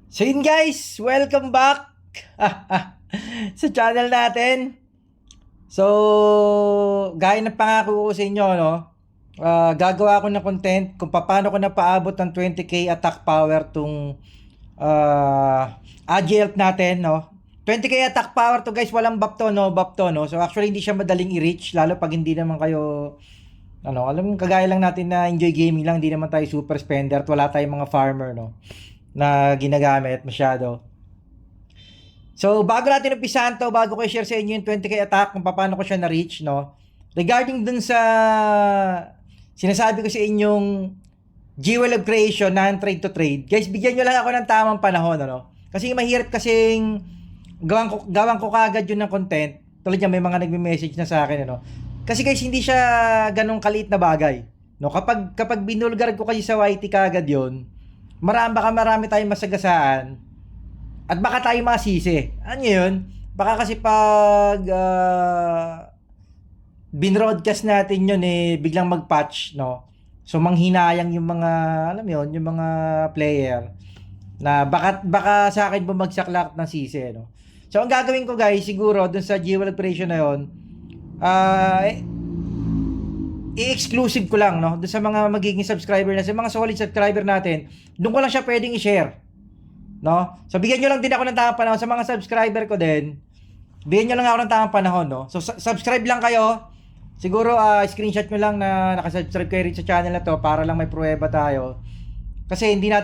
So yun guys, welcome back sa channel natin. So, gaya ng pangako ko sa inyo, no? Gagawa ako ng content kung paano ko napaabot ng 20k attack power tong AG help natin, no? 20k attack power to guys, walang buff to, no? Buff to, no? So actually hindi siya madaling i-reach, lalo pag hindi naman kayo alam mo, kagaya lang natin na enjoy gaming lang, hindi naman tayo super spender at wala tayong mga farmer, no? Na ginagamit masyado. So, bago natin umpisahan to, bago ko i-share sa inyo yung 20k attack, kung paano ko siya na-reach, no? Regarding dun sa sinasabi ko sa inyong Jewel of Creation, non-trade to trade, guys, bigyan nyo lang ako ng tamang panahon, ano? Kasi mahirap kasing gawan ko kagad yun ng content. Tulad niya, may mga nagme-message na sa akin, ano? Kasi guys, hindi siya ganong kaliit na bagay. No? Kapag binulgar ko kasi sa YT kagad yun, baka marami tayong masagasaan at baka tayo masisi. Ano yun? Baka kasi pag binroadcast natin yun biglang mag-patch, no? So manghinayang yung mga, alam mo yun, yung mga player na baka sa akin bumagsak lahat ng sisi, no? So ang gagawin ko guys, siguro dun sa Jewel Operation na yun, i-exclusive ko lang, no? Doon sa mga magiging subscriber na, sa mga solid subscriber natin, doon ko lang siya pwedeng i-share. No? So, bigyan nyo lang din ako ng tamang panahon. Sa mga subscriber ko din, bigyan nyo lang ako ng tamang panahon, no? So, subscribe lang kayo. Siguro, screenshot nyo lang na nakasubscribe kayo rin sa channel na to para lang may pruweba tayo. Kasi hindi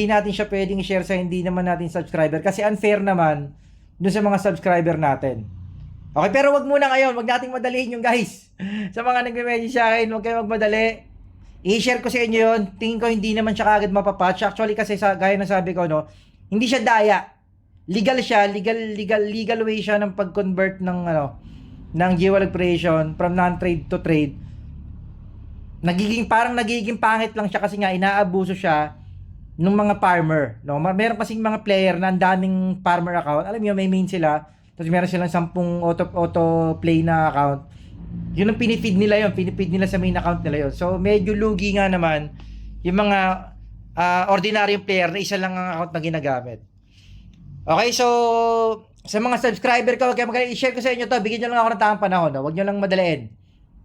natin siya pwedeng i-share sa hindi naman natin subscriber. Kasi unfair naman doon sa mga subscriber natin. Okay, pero wag muna ngayon, wag nating madalihin yung guys. Sa mga nagme-message sa akin, wag kayo magmadali. I-share ko sa inyo yun. Tingin ko hindi naman siya kagad mapapatch. Actually kasi gaya ng sabi ko, no, hindi siya daya. Legal siya, legal way siya ng pag-convert ng Jewel Operation from non-trade to trade. Parang nagiging pangit lang siya kasi nga inaabuso siya ng mga farmer, no? Meron kasing mga player na ang daming farmer account. Alam niyo, may main sila. Tapos meron silang 10 auto play na account. Yun ang pinifeed nila sa main account nila yun. So medyo lugi nga naman yung mga ordinaryong player na isa lang ang account na ginagamit. Okay, so sa mga subscriber ko, i-share ko sa inyo to. Bigyan nyo lang ako ng tamang panahon, no? Huwag nyo lang madaliin.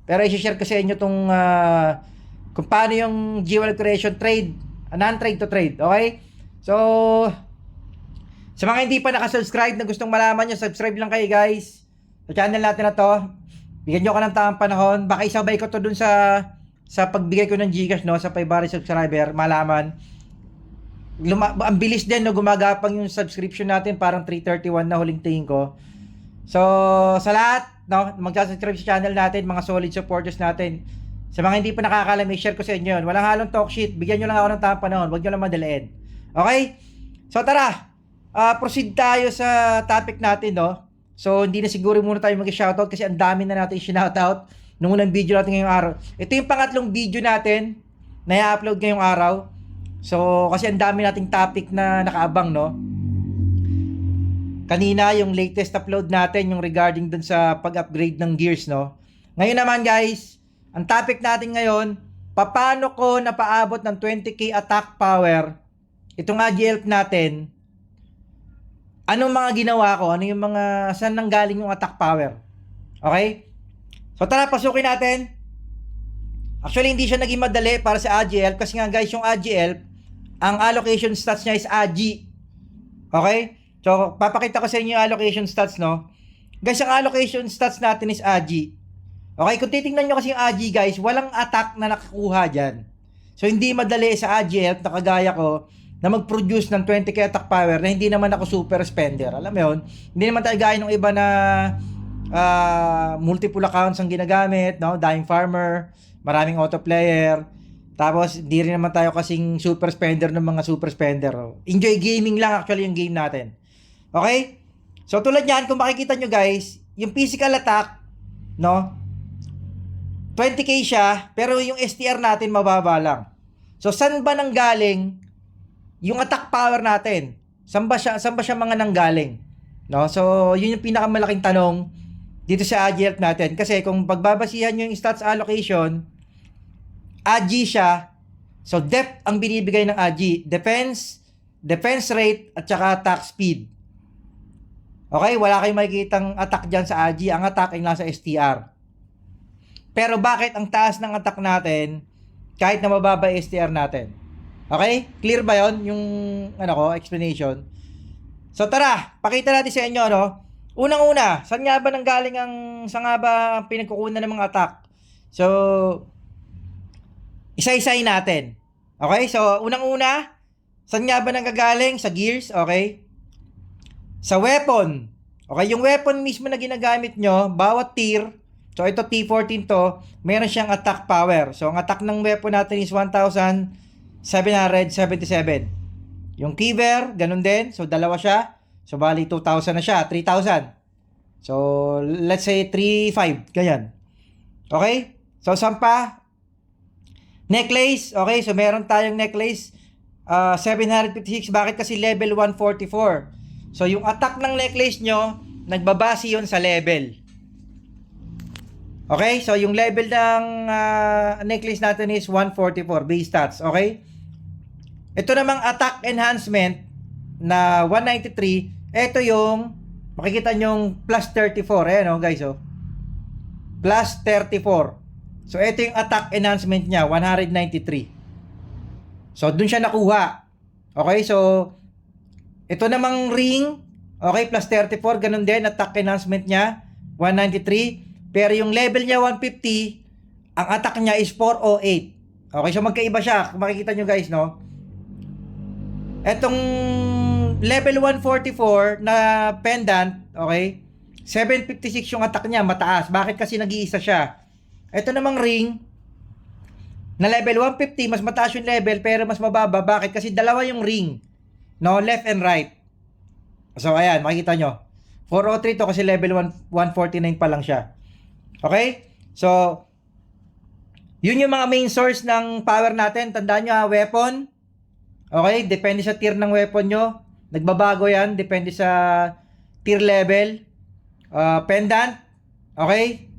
Pero i-share ko sa inyo tong kung paano yung Jewel Creation trade, non-trade to trade. Okay? So sa mga hindi pa nakasubscribe na gustong malaman nyo, subscribe lang kayo guys sa channel natin na to. Bigyan nyo ka ng tamang panahon. Baka isabay ko to dun sa pagbigay ko ng Gcash, no, sa 500 subscriber, malaman. Ang bilis din, no, gumagapang yung subscription natin, parang 331 na huling tingin ko. So sa lahat, no, magsasubscribe sa channel natin, mga solid supporters natin. Sa mga hindi pa nakakalam, i-share ko sa inyo yun. Walang halong talk shit. Bigyan nyo lang ako ng tamang panahon. Huwag nyo lang madaliin. Okay? So tara, proceed tayo sa topic natin, no? So, hindi na siguro muna tayo mag-shoutout kasi ang dami na natin i-shoutout nung unang video natin ngayong araw. Ito yung pangatlong video natin na i-upload ngayong araw. So, kasi ang dami nating topic na nakaabang, no? Kanina, yung latest upload natin, yung regarding dun sa pag-upgrade ng gears, no? Ngayon naman, guys, ang topic natin ngayon, paano ko napaabot ng 20k attack power itong AG-help natin. Anong mga ginawa ko? Ano yung mga, saan nanggaling yung attack power? Okay? So tara, pasukin natin. Actually, hindi siya naging madali para sa AG-help kasi nga guys, yung AG-help, ang allocation stats niya is AG. Okay? So, papakita ko sa inyo yung allocation stats, no? Guys, ang allocation stats natin is AG. Okay? Kung titingnan nyo kasi yung AG, guys, walang attack na nakakuha dyan. So, hindi madali sa AG-help na kagaya ko na mag-produce ng 20k attack power na hindi naman ako super spender. Alam mo yun? Hindi naman tayo gaya ng iba na multiple accounts ang ginagamit, no? Dying farmer, maraming auto player. Tapos, hindi rin naman tayo kasing super spender ng mga super spender. Enjoy gaming lang actually yung game natin. Okay? So, tulad yan, kung makikita nyo guys, yung physical attack, no? 20k siya, pero yung STR natin mababa lang. So, saan ba nanggaling yung attack power natin? Saan ba siya mga nanggaling? No? So, yun yung pinakamalaking tanong dito sa AG-help natin. Kasi kung pagbabasihan nyo yung stats allocation, AG siya. So, depth ang binibigay ng AG. Defense, defense rate, at saka attack speed. Okay, wala kayong makikitang attack dyan sa Agi. Ang attack ay nasa STR. Pero bakit ang taas ng attack natin kahit na mababa STR natin? Okay? Clear ba yon yung explanation? So tara, pakita natin sa inyo, no? Unang-una, saan nga ba pinagkukunan ng mga attack? So, isa-isahin natin. Okay? So, unang-una, saan nga ba nanggagaling? Sa gears, okay? Sa weapon. Okay, yung weapon mismo na ginagamit nyo, bawat tier, so ito T14 to, meron siyang attack power. So, ang attack ng weapon natin is 1,777. Yung Kiver, ganun din. So, dalawa siya. So, bali 2,000 na siya. 3,000. So, let's say 3,500. Ganyan. Okay? So, saan pa? Necklace. Okay, so meron tayong necklace. 756. Bakit? Kasi level 144. So, yung attack ng necklace nyo, nagbabase yun sa level. Okay? So, yung level ng necklace natin is 144. Base stats. Okay? Ito namang attack enhancement na 193. Ito yung makikita nyong plus 34. Ayan o guys o. Plus 34. So, ito yung attack enhancement niya. 193. So, dun siya nakuha. Okay? So, ito namang ring. Okay? Plus 34. Ganun din. Attack enhancement niya. 193. Pero yung level niya 150. Ang attack niya is 408. Okay? So, magkaiba siya. Kung makikita nyo guys, no? Etong level 144 na pendant, okay? 756 yung attack niya, mataas. Bakit? Kasi nag-iisa siya. Ito namang ring na level 150, mas mataas yung level pero mas mababa. Bakit? Kasi dalawa yung ring. No, left and right. So ayan, makikita nyo. 403 to kasi level 149 pa lang siya. Okay? So yun yung mga main source ng power natin. Tandaan nyo ha, weapon. Okay? Depende sa tier ng weapon nyo. Nagbabago yan. Depende sa tier level. Pendant. Okay?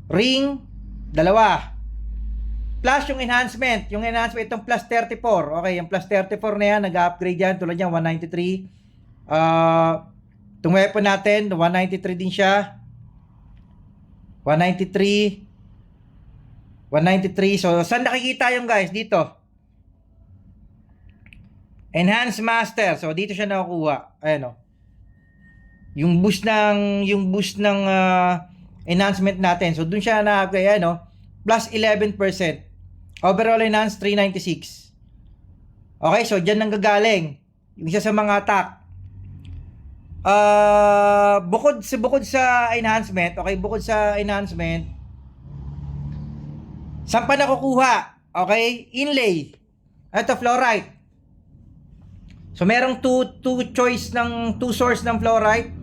Ring. Dalawa. Plus yung enhancement. Yung enhancement, itong plus 34. Okay, yung plus 34 na yan, nag-upgrade yan. Tulad yan, 193. Itong weapon natin, 193 din siya. 193. 193. So, saan nakikita yung guys? Dito. Enhanced Master. So, dito siya nakukuha. Ayan o. Yung boost ng enhancement natin. So, dun siya na-upgrade. Ayan o. Plus 11%. Overall enhanced 396. Okay, so dyan nanggagaling yung isa sa mga attack. Bukod sa enhancement, okay, bukod sa enhancement, saan pa nakukuha? Okay, inlay. Ito, fluorite. So, merong two source ng fluorite.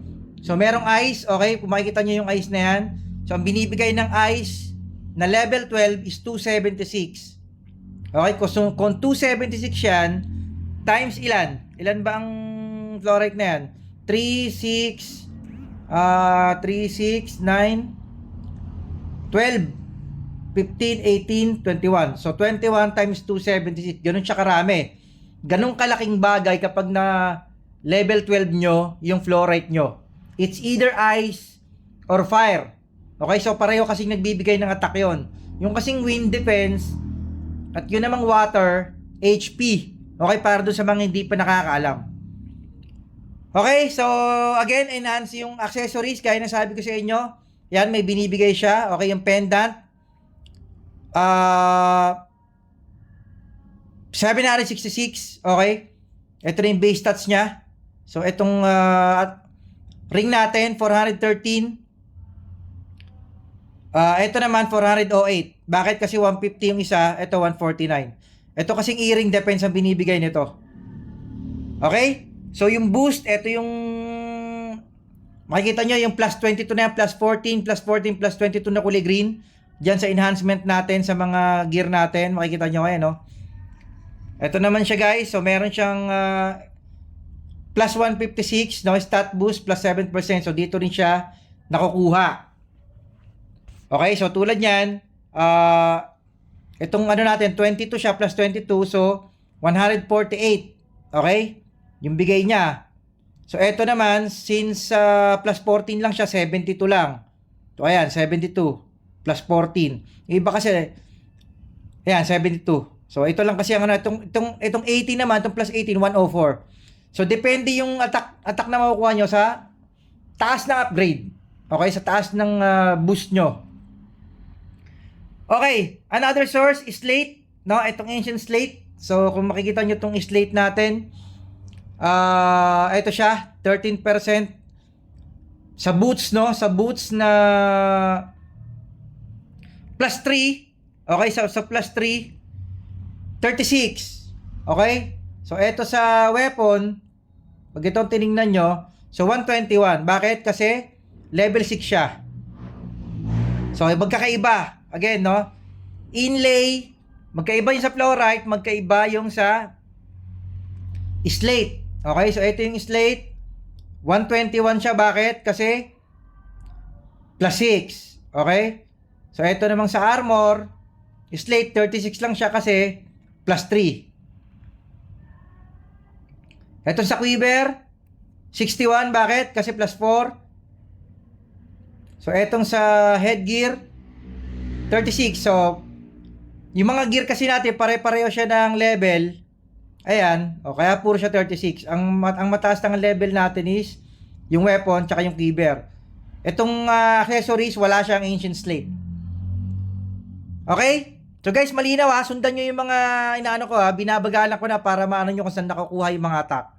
So, merong ice, okay, kung makikita nyo yung ice na yan. So, ang binibigay ng ice na level 12 is 276. Okay, kung 276 yan, times ilan? Ilan ba ang fluorite na yan? 3, 6, 9, 12, 15, 18, 21. So, 21 times 276. Ganun siya karami. Ganun kalaking bagay kapag na level 12 nyo, yung fluorite nyo. It's either ice or fire. Okay, so pareho kasing nagbibigay ng attack yon. Yung kasing wind defense at yun namang water, HP. Okay, para doon sa mga hindi pa nakakaalam. Okay, so again, enhance yung accessories. Gaya na sabi ko sa inyo, yan, may binibigay siya. Okay, yung pendant. 766. Okay. Ito na yung base stats niya. So, itong ring natin, 413. Ito naman, 408. Bakit? Kasi 150 yung isa, ito 149. Ito kasing earring depends ang binibigay nito. Okay? So, yung boost, ito yung makikita nyo, yung plus 22 na yan, plus 14, plus 14, plus 22 na kulay green. Diyan sa enhancement natin, sa mga gear natin. Makikita nyo ngayon, no? Ito naman siya, guys. So, meron siyang plus 156, no? Stat boost, plus 7%. So, dito rin siya nakukuha. Okay, so tulad yan, itong ano natin, 22 siya plus 22, so 148. Okay? yung bigay niya. So, eto naman, since plus 14 lang siya, 72 lang. So, ayan, 72 plus 14. Yung iba kasi, ayan, 72. So, ito lang kasi ang ano, itong 80 naman, itong plus 18, 104. So, depende yung attack na makukuha nyo sa taas ng upgrade. Okay, sa taas ng boost nyo. Okay, another source is slate, no? Itong ancient slate. So, kung makikita nyo itong slate natin, ito siya, 13% sa boots, no? Sa boots na plus 3. Okay, sa plus 3, 36. Okay? So, ito sa weapon, pag itong tinignan nyo, so 121. Bakit? Kasi level 6 siya. So, magkakaiba. Again, no? Inlay, magkaiba yung sa fluorite, magkaiba yung sa slate. Okay? So, ito yung slate. 121 siya. Bakit? Kasi plus 6. Okay? So, ito namang sa armor, slate, 36 lang siya kasi plus 3. Ito sa quiver, 61. Bakit? Kasi plus 4. So, etong sa headgear, 36. So, yung mga gear kasi natin, pare-pareho siya ng level. Ayan. O, kaya puro siya 36. Ang mataas ng level natin is yung weapon, tsaka yung quiver. Itong accessories, wala siyang ancient slate. Okay? So guys, malinaw ha. Sundan nyo yung mga inaano ko ha. Binabagalan ko na para maano nyo kung saan nakukuha yung mga attack.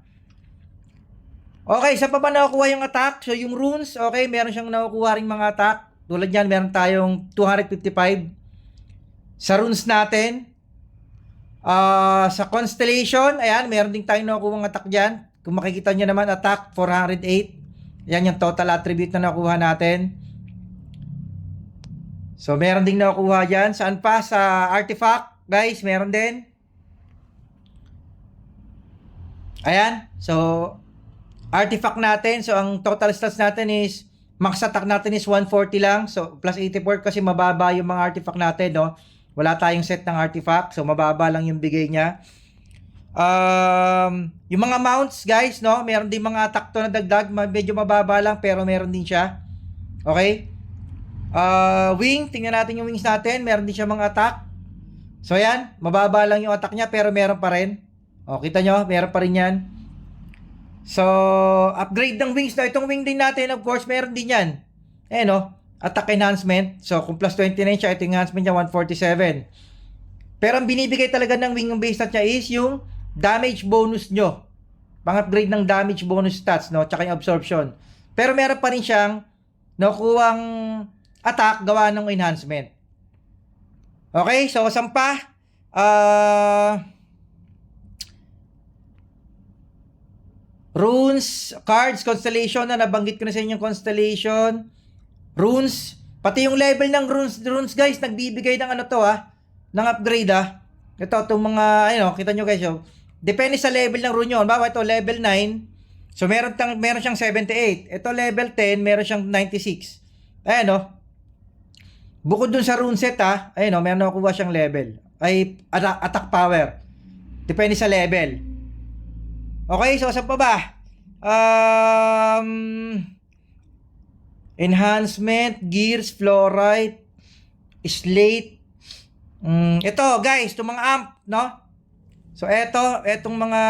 Okay, saan pa ba nakukuha yung attack? So yung runes, okay, meron siyang nakukuha ring mga attack. Tulad yan, meron tayong 255 sa runes natin. Sa constellation, ayan, meron din tayong nakukuha ng attack dyan. Kung makikita nyo naman, attack 408. Yan yung total attribute na nakuha natin. So, meron ding nakukuha dyan. Saan pa? Sa artifact, guys, meron din. Ayan. So, artifact natin. So, ang total stats natin is, max attack natin is 140 lang. So, plus 84 kasi mababa yung mga artifact natin, no? Wala tayong set ng artifact. So, mababa lang yung bigay niya. Yung mga mounts, guys, no? Meron din mga attack to na dagdag. Medyo mababa lang, pero meron din siya. Okay? Wing, tingnan natin yung wings natin. Meron din siya mga attack. So, yan. Mababa lang yung attack niya, pero meron pa rin. O, kita nyo, meron pa rin yan. So, upgrade ng wings na. Itong wing din natin, of course, meron din yan. Eh, no? Attack enhancement. So, kung plus 29 siya, ito yung enhancement niya, 147. Pero, ang binibigay talaga ng wing ng base stat niya is yung damage bonus nyo. Pang-upgrade ng damage bonus stats, no? Tsaka yung absorption. Pero, meron pa rin siyang nakukuhang attack gawa ng enhancement. Okay, so saan pa? Runes, cards, constellation na nabanggit ko na sa inyo yung constellation. Runes, pati yung level ng runes guys, nagbibigay ng ano to ng upgrade Ito, itong mga, ayun, kita nyo guys, depende sa level ng rune yun. Bawa ito, level 9, so meron siyang 78. Ito, level 10, meron siyang 96. Ayan, bukod dun sa rune set ayun meron nakukuha siyang level. Ay, attack power. Depende sa level. Okay, so saan pa ba? Enhancement, gears, fluorite, slate. Ito, guys, itong mga amp, no? So, etong mga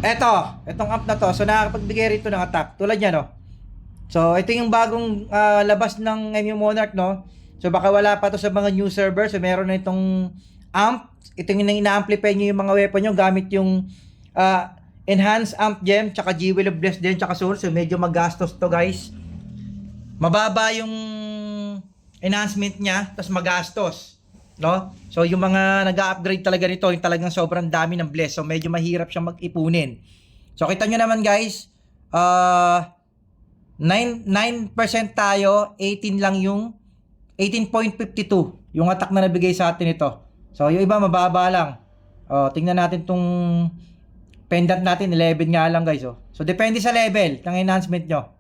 etong amp na to. So, nakakapagbigay rito ng attack. Tulad niya, no? So, ito yung bagong labas ng MU Monarch, no? So, baka wala pa to sa mga new server. So, meron na itong amp. Ito yung ina-amplify nyo yung mga weapon nyo gamit yung enhanced amp gem, tsaka Jewel of Bless din, tsaka soul. So, medyo magastos to, guys. Mababa yung enhancement niya, tapos magastos, no? So, yung mga nag-upgrade talaga nito, yung talagang sobrang dami ng Bless. So, medyo mahirap siyang mag-ipunin. So, kita nyo naman, guys, 9% tayo, 18 lang yung 18.52 yung attack na nabigay sa atin ito. So yung iba mababa lang. Tingnan natin tong pendant natin, 11 nga lang guys. So depende sa level ng enhancement nyo.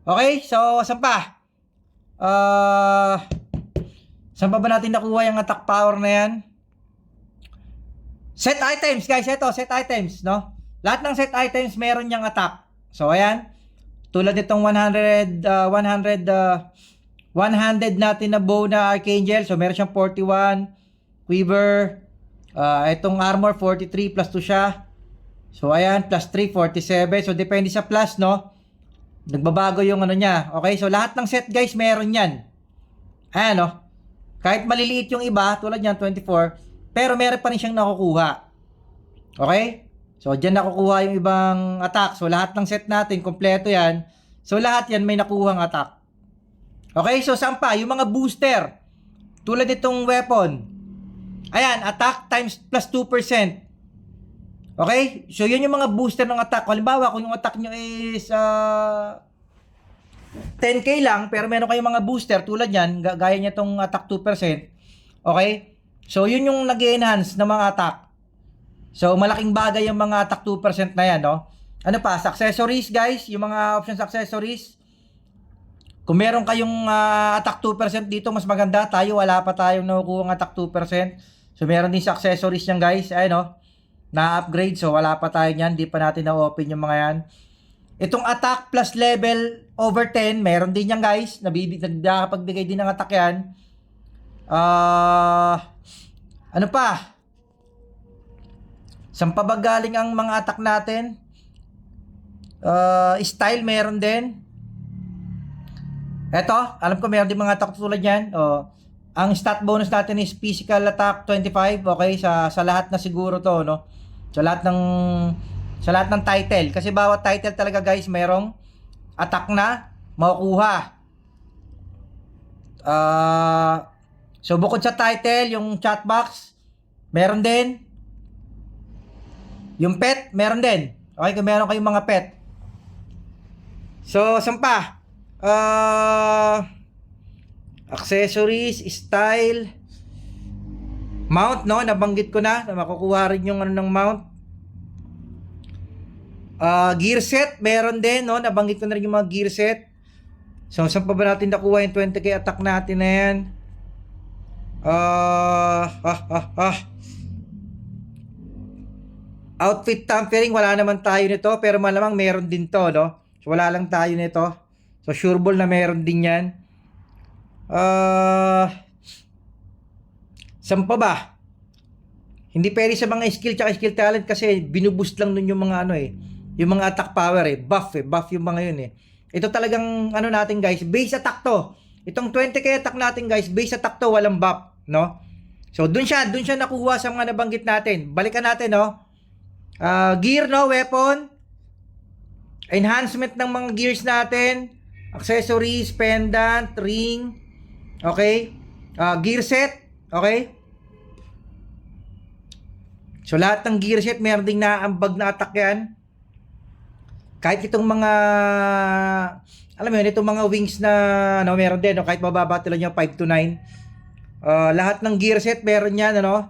Okay, so saan pa? Saan pa ba natin nakuha yung attack power na yan? Set items, guys. Ito, set items, no? Lahat ng set items, meron niyang attack. So, ayan. Tulad nitong 100 natin na bow na Archangel. So, meron siyang 41. Quiver. Itong armor, 43 plus 2 siya. So, ayan. Plus 3, 47. So, depende sa plus, no? Nagbabago yung ano niya. Okay? So, lahat ng set, guys, meron yan. Ayan, no? Kahit maliliit yung iba, tulad yan, 24. Pero meron pa rin siyang nakukuha. Okay? So, dyan nakukuha yung ibang attack. So, lahat ng set natin, kompleto yan. So, lahat yan may nakuhang attack. Okay? So, saan pa? Yung mga booster. Tulad itong weapon. Ayan, attack times plus 2%. Okay? So, yun yung mga booster ng attack. Halimbawa, kung yung attack nyo is 10k lang, pero meron kayong mga booster tulad yan, gaya niya itong attack 2%. Okay? So, yun yung nag-enhance ng mga attack. So, malaking bagay yung mga attack 2% na yan, no? Ano pa? Sa accessories, guys. Yung mga options accessories. Kung meron kayong attack 2% dito, mas maganda. Tayo, wala pa tayong nakukuha ng attack 2%. So, meron din sa accessories yan, guys. Ayun, no? Na-upgrade. So, wala pa tayo yan. Di pa natin na-open yung mga yan. Itong attack plus level over 10, meron din yan, guys. Nagkakapagbigay din ng attack yan. Ano pa? Saan pa ba galing ang mga attack natin? Style meron din. Eto, alam ko meron din mga attack tulad yan. Ang stat bonus natin is physical attack 25. Okay, sa lahat na siguro to, no? Sa lahat ng title. Kasi bawat title talaga, guys, merong attack na makukuha. So, bukod sa title, yung chat box, meron din. Yung pet, meron din. Okay, kung meron kayong mga pet. So, saan pa? Accessories, style, mount, no? Nabanggit ko na makukuha rin yung ano ng mount. Gear set, meron din, no? Nabanggit ko na rin yung mga gear set. So, saan pa ba natin nakuha yung 20k attack natin na yan? Outfit tampering, wala naman tayo nito, pero malamang meron din to, no? So, wala lang tayo nito. So, sureball na meron din yan. Saan pa ba? Hindi pwede sa mga skill tsaka skill talent kasi binuboost lang nun yung mga ano yung mga attack power buff yung mga yun Ito talagang ano natin, guys, base attack to. Itong 20k attack natin, guys, base attack to, walang buff, no? So, dun siya nakuha sa mga nabanggit natin. Balikan natin, no? Gear, no? Weapon. Enhancement ng mga gears natin. Accessories, pendant, ring. Okay? Gear set. Okay? So, lahat ng gear set, meron ding naambag na attack yan. Kahit itong mga, alam mo yun, itong mga wings na, ano, meron din, no? Kahit mababa lang yung 5 to 9. Lahat ng gear set, meron yan, ano?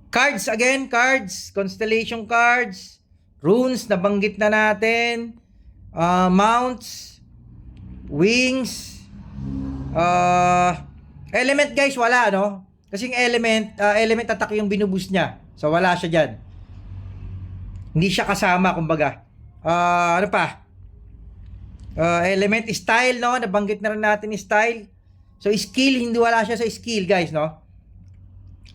Cards, again, cards, constellation cards, runes, nabanggit na natin, mounts, wings, element, guys, wala, no? Kasing element attack yung binuboost niya. So, wala siya dyan. Hindi siya kasama, kumbaga. Ano pa? Element, style, no? Nabanggit na rin natin style. So, skill, hindi wala siya sa skill, guys, no?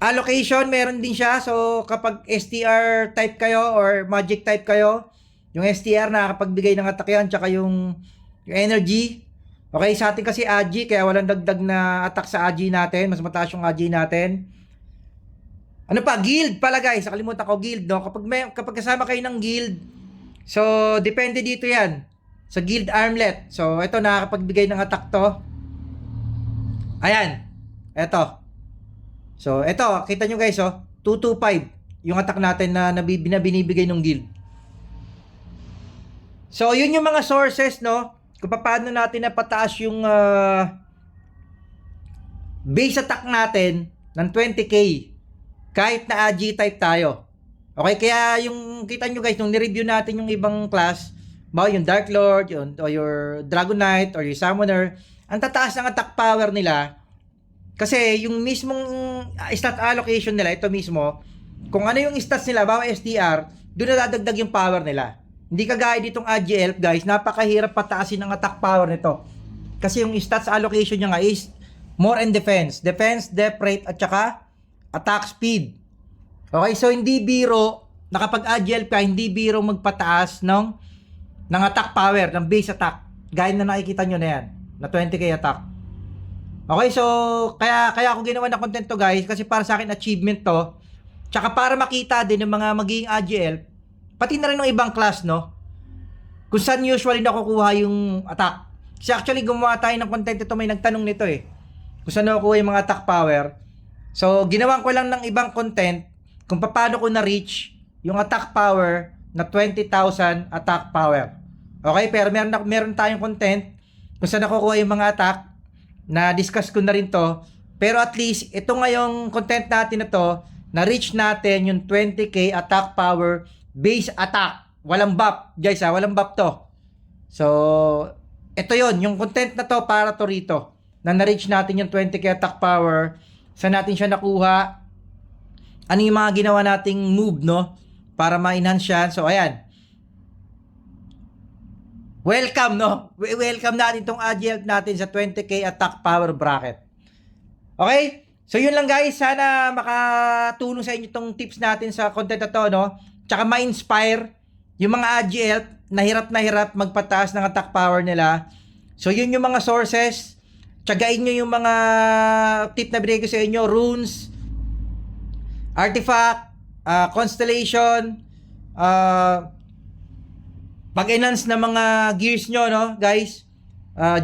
Allocation, meron din siya. So, kapag STR type kayo or magic type kayo, yung STR nakakapagbigay ng attack yan, tsaka yung energy. Okay, sa atin kasi AG, kaya walang dagdag na attack sa AG natin. Mas mataas yung AG natin. Ano pa? Guild pala, guys. Nakalimutan ko, guild, no? Kapag kasama kayo ng guild, so, depende dito yan. Sa guild armlet. So, ito, nakakapagbigay ng attack to. Ayan. Ito. So, ito, kita nyo, guys, 225 yung attack natin na binibigay ng guild. So, yun yung mga sources, no? Kung paano natin napataas yung base attack natin ng 20k kahit na AG type tayo. Okay, kaya yung kita nyo, guys, nung ni-review natin yung ibang class, yung Dark Lord, o your Dragon Knight, or your Summoner, ang tataas ng attack power nila Kasi yung mismong stat allocation nila, ito mismo, kung ano yung stats nila, bawa STR, doon na dadagdag yung power nila. Hindi kagaya ditong AGL, guys, napakahirap pataasin ang attack power nito. Kasi yung stats allocation niya nga is more in defense, depth rate, at saka attack speed. Okay, so hindi biro, nakapag AGL ka, hindi biro magpataas ng attack power, ng base attack. Gaya na nakikita nyo na yan, na 20k attack. Okay, so kaya ako ginawa na content to, guys, kasi para sa akin achievement to. Tsaka para makita din ng mga magiging AGL, pati na rin ng ibang class, no? Kung saan usually nakukuha yung attack. Kasi actually gumawa tayo ng content ito, may nagtanong nito eh. Kung saan nakukuha yung mga attack power. So, ginawan ko lang ng ibang content kung paano ko na-reach yung attack power na 20,000 attack power. Okay, pero meron tayong content kung saan nakukuha yung mga attack. Na-discuss ko na rin to. Pero at least, ito ngayong content natin na to, na-reach natin yung 20k attack power base attack. Walang buff, guys ha, walang buff to. So, ito yon yung content na to para to rito. Na na-reach natin yung 20k attack power. Saan natin siya nakuha? Ano yung mga ginawa nating move, no? Para ma-enhance yan. So, ayan. Welcome, no? Welcome natin itong AGL natin sa 20k attack power bracket. Okay? So, yun lang, guys. Sana makatulong sa inyo itong tips natin sa content na to, no? Tsaka ma-inspire yung mga AGL na hirap magpataas ng attack power nila. So, yun yung mga sources. Tsagain nyo yung mga tip na binigay ko sa inyo. Runes, artifact, constellation, pag-enhance na mga gears nyo, no, guys.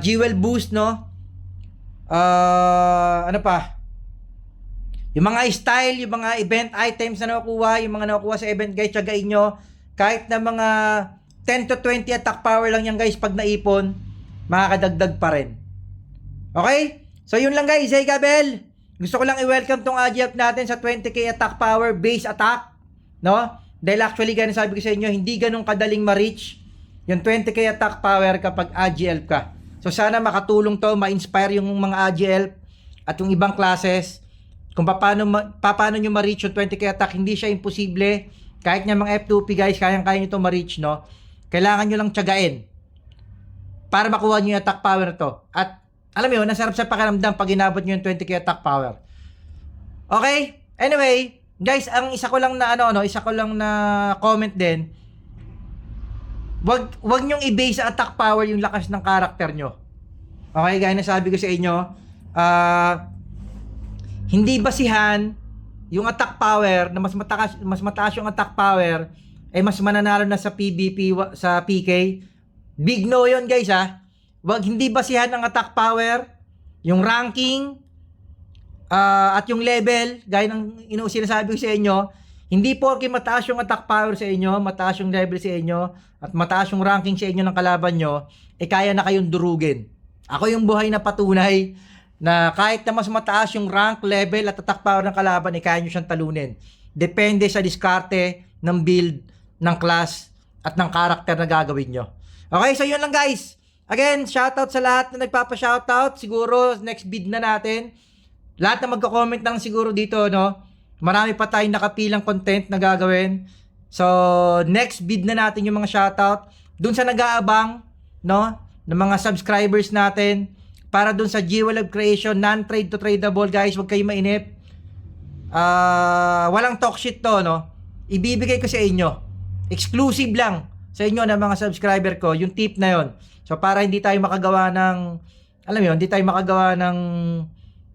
Jewel boost, no. Ano pa? Yung mga style, yung mga event items na nakukuha, yung mga nakukuha sa event, guys, tsagain nyo. Kahit na mga 10 to 20 attack power lang yan, guys, pag naipon, makakadagdag pa rin. Okay? So, yun lang, guys. Hey, Gabel! Gusto ko lang i-welcome tong AGF natin sa 20k attack power base attack. No? Dahil actually, ganun sabi ko sa inyo, hindi ganun kadaling ma-reach yung 20k attack power kapag AGL ka. So, sana makatulong to, ma-inspire yung mga AGL at yung ibang classes kung paano nyo ma-reach yung 20k attack. Hindi siya imposible. Kahit nga mga F2P, guys, kayang-kaya nyo to ma-reach, no? Kailangan nyo lang tiyagain para makuha nyo yung attack power to. At alam mo yun, nasarap sa pakiramdam pag inabot nyo yung 20k attack power. Okay? Anyway, guys, ang isa ko lang na comment din, wag nyong i-base sa attack power yung lakas ng karakter nyo. Okay, gaya na sabi ko sa inyo, hindi basihan yung attack power na mas mataas yung attack power ay mas mananalo na sa PvP, sa PK. Big no yun, guys, ha. Hindi basihan ng attack power, yung ranking, at yung level, gaya ng sinasabi ko sa inyo. Hindi porke mataas yung attack power sa inyo, mataas yung level sa inyo, at mataas yung ranking sa inyo ng kalaban nyo, kaya na kayong durugin. Ako yung buhay na patunay na kahit na mas mataas yung rank, level, at attack power ng kalaban, kaya nyo siyang talunin. Depende sa diskarte ng build, ng class, at ng karakter na gagawin nyo. Okay, so yun lang, guys. Again, shoutout sa lahat na nagpapa-shoutout. Siguro, next bid na natin. Lahat na magko-comment lang siguro dito, no? Marami pa tayong nakapilang content na gagawin. So, next bid na natin yung mga shoutout. Dun sa nag-aabang, no? Ng mga subscribers natin. Para dun sa Jewel of Creation, non-trade to tradable, guys. Huwag kayo mainip. Walang talk shit to, no? Ibibigay ko sa inyo. Exclusive lang sa inyo na mga subscriber ko, yung tip na yon. So, para hindi tayo makagawa ng, alam mo yun, hindi tayo makagawa ng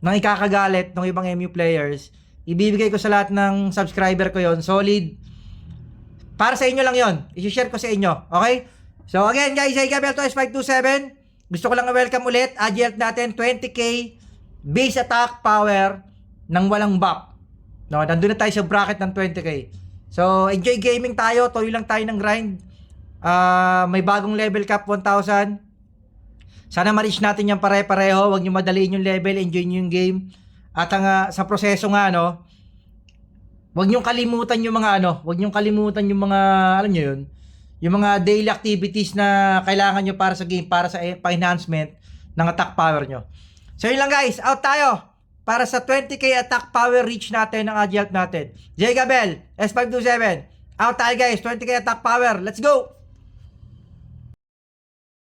ikakagalit ng ibang MU players. Ibibigay ko sa lahat ng subscriber ko yon, solid. Para sa inyo lang yon. I-share ko sa inyo. Okay? So, again, guys, hey, Gabriel Toys 527. Gusto ko lang i-welcome ulit. AGL natin, 20k base attack power ng walang buff. No, nandun na tayo sa bracket ng 20k. So, enjoy gaming tayo. Tuloy lang tayo ng grind. May bagong level cap 1,000. Sana ma-reach natin yan pare-pareho. Huwag nyo madaliin yung level. Enjoy nyo yung game. At sa proseso nga, no, huwag nyo kalimutan yung mga huwag nyo kalimutan yung mga, alam nyo yun, yung mga daily activities na kailangan nyo para sa game, para sa pa-enhancement ng attack power nyo. So, yun lang, guys. Out tayo. para sa 20k attack power reach natin ng Agi Help natin. J. Gabel, S527. Out tayo guys, 20k attack power. Let's go!